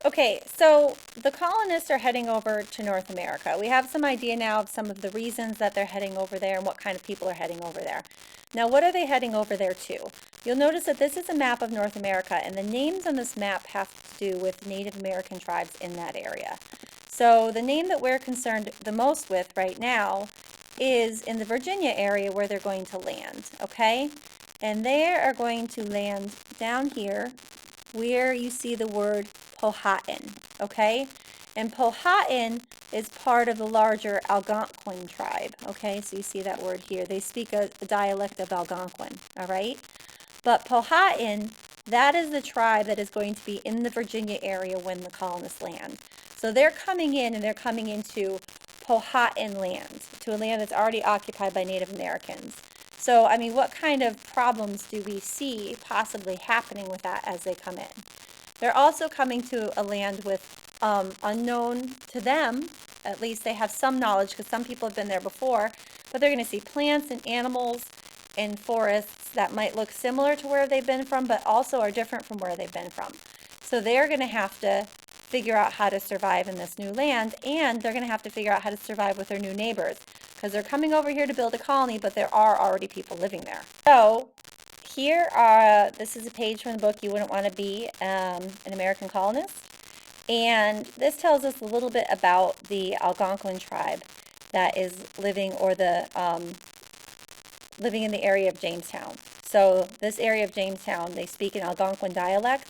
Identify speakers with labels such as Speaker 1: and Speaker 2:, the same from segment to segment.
Speaker 1: Okay, so the colonists are heading over to North America. We have some idea now of some of the reasons that they're heading over there and what kind of people are heading over there. Now, what are they heading over there to? You'll notice that this is a map of North America, and the names on this map have to do with Native American tribes in that area. So the name that we're concerned the most with right now is in the Virginia area where they're going to land, okay? And they are going to land down here where you see the word Powhatan, okay? And Powhatan is part of the larger Algonquin tribe, okay? So you see that word here. They speak a dialect of Algonquin, all right? But Powhatan, that is the tribe that is going to be in the Virginia area when the colonists land. So they're coming in and they're coming into Powhatan land, to a land that's already occupied by Native Americans. So, I mean, what kind of problems do we see possibly happening with that as they come in? They're also coming to a land with unknown to them, at least they have some knowledge because some people have been there before, but they're going to see plants and animals and forests that might look similar to where they've been from, but also are different from where they've been from. So they're going to have to figure out how to survive in this new land, and they're going to have to figure out how to survive with their new neighbors because they're coming over here to build a colony, but there are already people living there. So here are, this is a page from the book You Wouldn't Want to Be an American Colonist. And this tells us a little bit about the Algonquin tribe that is living, or the living in the area of Jamestown. So this area of Jamestown, they speak an Algonquin dialect,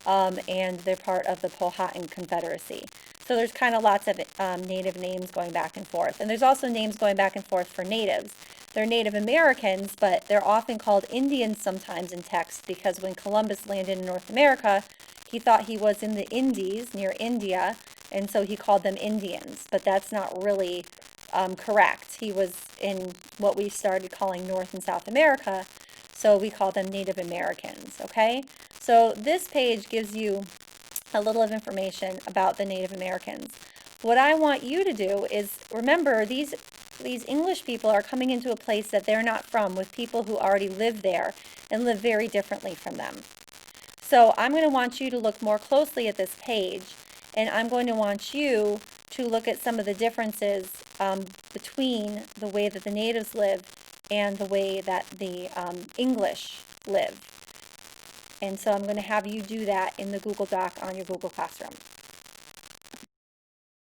Speaker 1: and they're part of the Powhatan Confederacy. So there's kind of lots of native names going back and forth. And there's also names going back and forth for natives. They're Native Americans, but they're often called Indians sometimes in text because when Columbus landed in North America, he thought he was in the Indies, near India, and so he called them Indians. But that's not really correct. He was in what we started calling North and South America, so we call them Native Americans, okay? So this page gives you a little of information about the Native Americans. What I want you to do is remember these English people are coming into a place that they're not from, with people who already live there and live very differently from them. So I'm going to want you to look more closely at this page, and I'm going to want you to look at some of the differences between the way that the natives live and the way that the English live. And so I'm going to have you do that in the Google Doc on your Google Classroom.